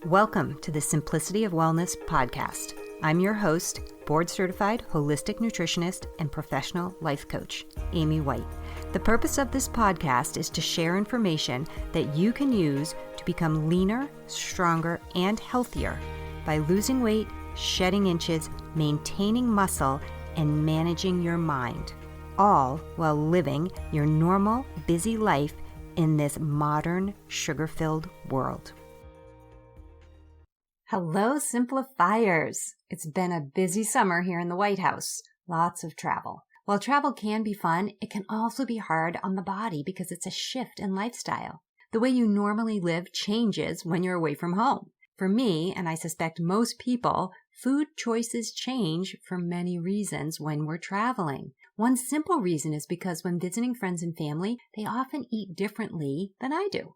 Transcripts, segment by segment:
Welcome to the Simplicity of Wellness podcast. I'm your host, board-certified holistic nutritionist and professional life coach, Amy White. The purpose of this podcast is to share information that you can use to become leaner, stronger, and healthier by losing weight, shedding inches, maintaining muscle, and managing your mind, all while living your normal, busy life in this modern, sugar-filled world. Hello, Simplifiers. It's been a busy summer here in the White House. Lots of travel. While travel can be fun, it can also be hard on the body because it's a shift in lifestyle. The way you normally live changes when you're away from home. For me, and I suspect most people, food choices change for many reasons when we're traveling. One simple reason is because when visiting friends and family, they often eat differently than I do.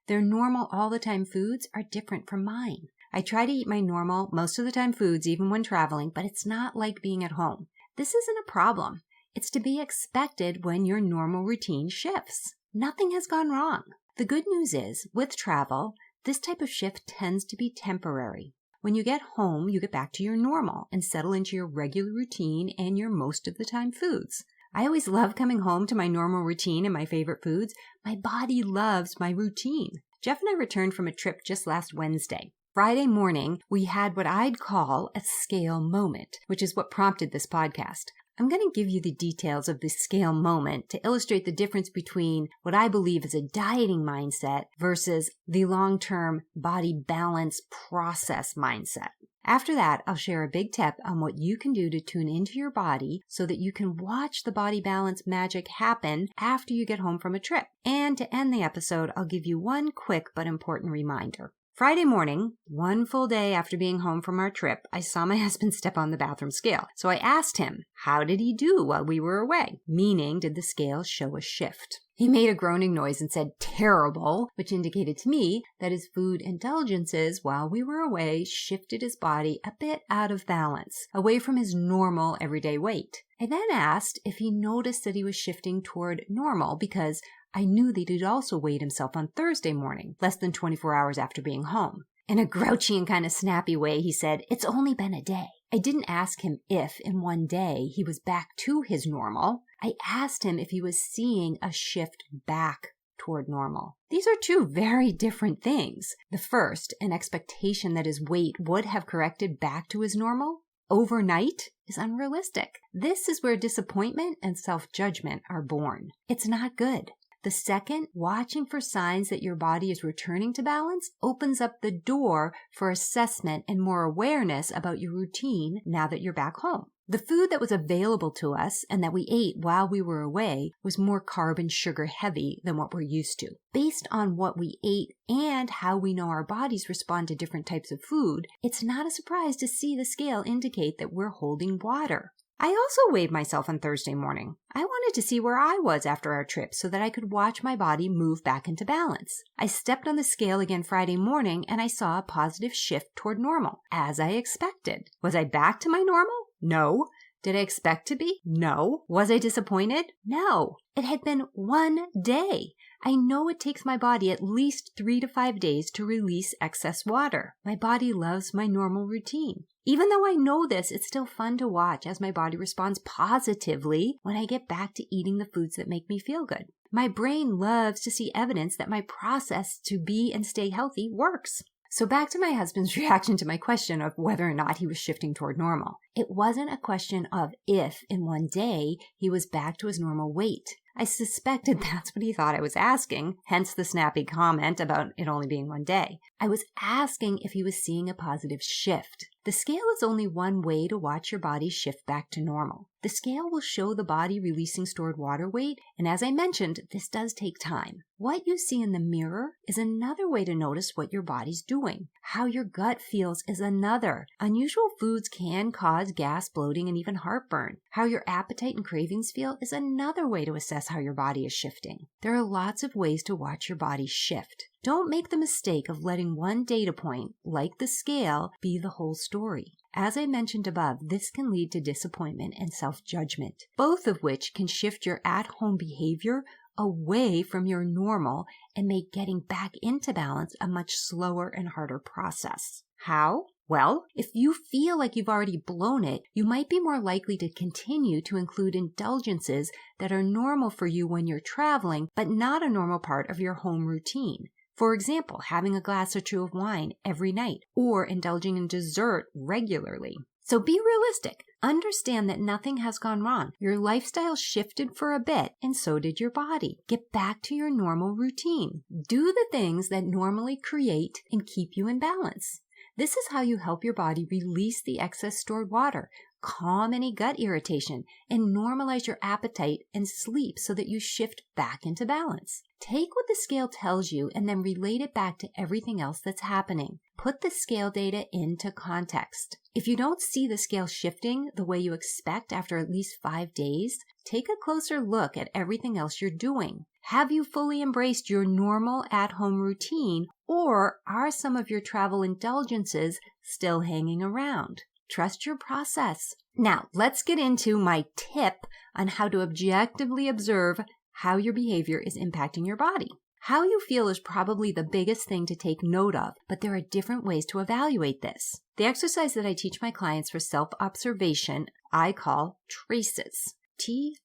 Their normal all-the-time foods are different from mine. I try to eat my normal, most of the time foods even when traveling, but it's not like being at home. This isn't a problem. It's to be expected when your normal routine shifts. Nothing has gone wrong. The good news is, with travel, this type of shift tends to be temporary. When you get home, you get back to your normal and settle into your regular routine and your most of the time foods. I always love coming home to my normal routine and my favorite foods. My body loves my routine. Jeff and I returned from a trip just last Wednesday. Friday morning, we had what I'd call a scale moment, which is what prompted this podcast. I'm going to give you the details of this scale moment to illustrate the difference between what I believe is a dieting mindset versus the long-term body balance process mindset. After that, I'll share a big tip on what you can do to tune into your body so that you can watch the body balance magic happen after you get home from a trip. And to end the episode, I'll give you one quick but important reminder. Friday morning, one full day after being home from our trip, I saw my husband step on the bathroom scale. So I asked him, how did he do while we were away? Meaning, did the scale show a shift? He made a groaning noise and said, terrible, which indicated to me that his food indulgences while we were away shifted his body a bit out of balance, away from his normal everyday weight. I then asked if he noticed that he was shifting toward normal because I knew that he'd also weighed himself on Thursday morning, less than 24 hours after being home. In a grouchy and kind of snappy way, he said, it's only been a day. I didn't ask him if, in one day, he was back to his normal. I asked him if he was seeing a shift back toward normal. These are two very different things. The first, an expectation that his weight would have corrected back to his normal overnight, is unrealistic. This is where disappointment and self-judgment are born. It's not good. The second, watching for signs that your body is returning to balance opens up the door for assessment and more awareness about your routine now that you're back home. The food that was available to us and that we ate while we were away was more carb and sugar heavy than what we're used to. Based on what we ate and how we know our bodies respond to different types of food, it's not a surprise to see the scale indicate that we're holding water. I also weighed myself on Thursday morning. I wanted to see where I was after our trip so that I could watch my body move back into balance. I stepped on the scale again Friday morning and I saw a positive shift toward normal, as I expected. Was I back to my normal? No. Did I expect to be? No. Was I disappointed? No. It had been one day. I know it takes my body at least 3 to 5 days to release excess water. My body loves my normal routine. Even though I know this, it's still fun to watch as my body responds positively when I get back to eating the foods that make me feel good. My brain loves to see evidence that my process to be and stay healthy works. So back to my husband's reaction to my question of whether or not he was shifting toward normal. It wasn't a question of if in one day he was back to his normal weight. I suspected that's what he thought I was asking, hence the snappy comment about it only being one day. I was asking if he was seeing a positive shift. The scale is only one way to watch your body shift back to normal. The scale will show the body releasing stored water weight, and as I mentioned, this does take time. What you see in the mirror is another way to notice what your body's doing. How your gut feels is another. Unusual foods can cause gas, bloating, and even heartburn. How your appetite and cravings feel is another way to assess how your body is shifting. There are lots of ways to watch your body shift. Don't make the mistake of letting one data point, like the scale, be the whole story. As I mentioned above, this can lead to disappointment and self-judgment, both of which can shift your at-home behavior away from your normal and make getting back into balance a much slower and harder process. How? Well, if you feel like you've already blown it, you might be more likely to continue to include indulgences that are normal for you when you're traveling, but not a normal part of your home routine. For example, having a glass or two of wine every night or indulging in dessert regularly. So be realistic. Understand that nothing has gone wrong. Your lifestyle shifted for a bit, and so did your body. Get back to your normal routine. Do the things that normally create and keep you in balance. This is how you help your body release the excess stored water, calm any gut irritation, and normalize your appetite and sleep so that you shift back into balance. Take what the scale tells you and then relate it back to everything else that's happening. Put the scale data into context. If you don't see the scale shifting the way you expect after at least 5 days, take a closer look at everything else you're doing. Have you fully embraced your normal at-home routine, or are some of your travel indulgences still hanging around? Trust your process. Now, let's get into my tip on how to objectively observe how your behavior is impacting your body. How you feel is probably the biggest thing to take note of, but there are different ways to evaluate this. The exercise that I teach my clients for self-observation, I call TRACES. TRACES.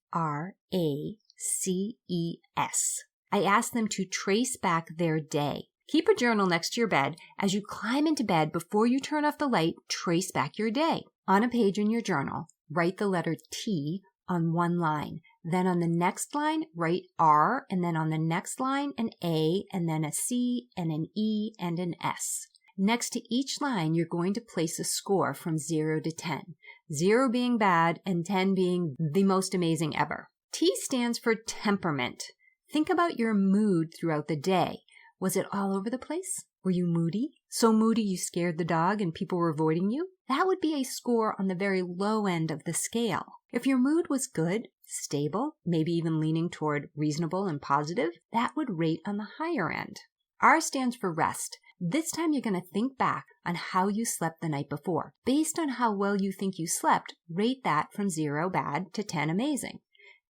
I ask them to trace back their day. Keep a journal next to your bed. As you climb into bed, before you turn off the light, trace back your day. On a page in your journal, write the letter T on one line. Then on the next line, write R, and then on the next line, an A, and then a C, and an E, and an S. Next to each line, you're going to place a score from 0 to 10. 0 being bad, and 10 being the most amazing ever. T stands for temperament. Think about your mood throughout the day. Was it all over the place? Were you moody? So moody you scared the dog and people were avoiding you? That would be a score on the very low end of the scale. If your mood was good, stable, maybe even leaning toward reasonable and positive, that would rate on the higher end. R stands for rest. This time you're going to think back on how you slept the night before. Based on how well you think you slept, rate that from 0 bad to 10 amazing.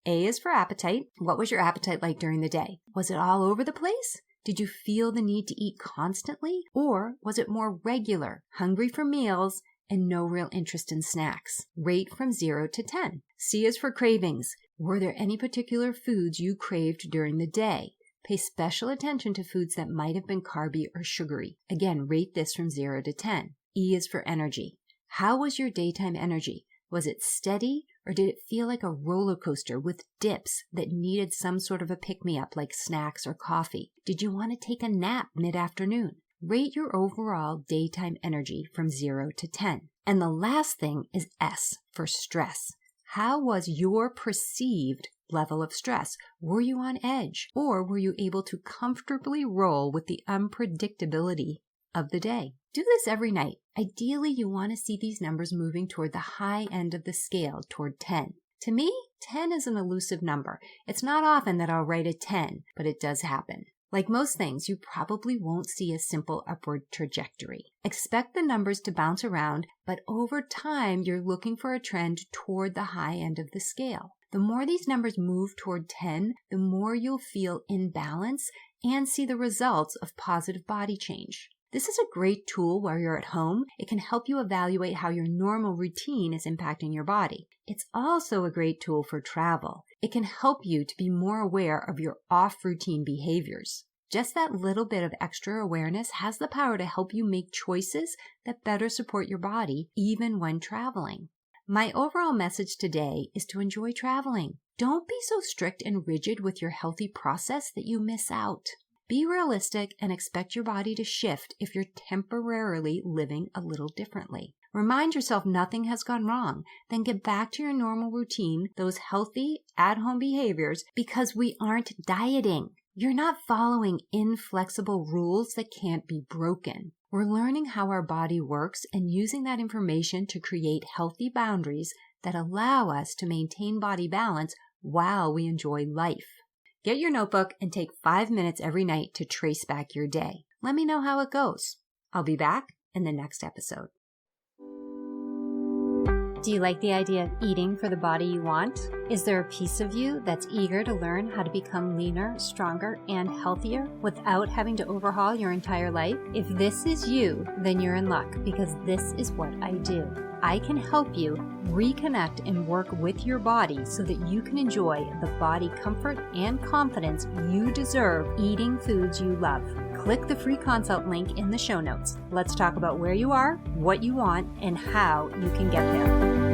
A is for appetite. What was your appetite like during the day? Was it all over the place? Did you feel the need to eat constantly? Or was it more regular, hungry for meals, and no real interest in snacks? Rate from 0 to 10. C is for cravings. Were there any particular foods you craved during the day? Pay special attention to foods that might have been carby or sugary. Again, rate this from 0 to 10. E is for energy. How was your daytime energy? Was it steady, or did it feel like a roller coaster with dips that needed some sort of a pick-me-up like snacks or coffee? Did you want to take a nap mid-afternoon? Rate your overall daytime energy from 0 to 10. And the last thing is S for stress. How was your perceived level of stress? Were you on edge, or were you able to comfortably roll with the unpredictability of the day? Do this every night. Ideally, you want to see these numbers moving toward the high end of the scale, toward 10. To me, 10 is an elusive number. It's not often that I'll write a 10, but it does happen. Like most things, you probably won't see a simple upward trajectory. Expect the numbers to bounce around, but over time, you're looking for a trend toward the high end of the scale. The more these numbers move toward 10, the more you'll feel in balance and see the results of positive body change. This is a great tool while you're at home. It can help you evaluate how your normal routine is impacting your body. It's also a great tool for travel. It can help you to be more aware of your off-routine behaviors. Just that little bit of extra awareness has the power to help you make choices that better support your body, even when traveling. My overall message today is to enjoy traveling. Don't be so strict and rigid with your healthy process that you miss out. Be realistic and expect your body to shift if you're temporarily living a little differently. Remind yourself nothing has gone wrong. Then get back to your normal routine, those healthy at-home behaviors, because we aren't dieting. You're not following inflexible rules that can't be broken. We're learning how our body works and using that information to create healthy boundaries that allow us to maintain body balance while we enjoy life. Get your notebook and take 5 minutes every night to trace back your day. Let me know how it goes. I'll be back in the next episode. Do you like the idea of eating for the body you want? Is there a piece of you that's eager to learn how to become leaner, stronger, and healthier without having to overhaul your entire life? If this is you, then you're in luck, because this is what I do. I can help you reconnect and work with your body so that you can enjoy the body comfort and confidence you deserve eating foods you love. Click the free consult link in the show notes. Let's talk about where you are, what you want, and how you can get there.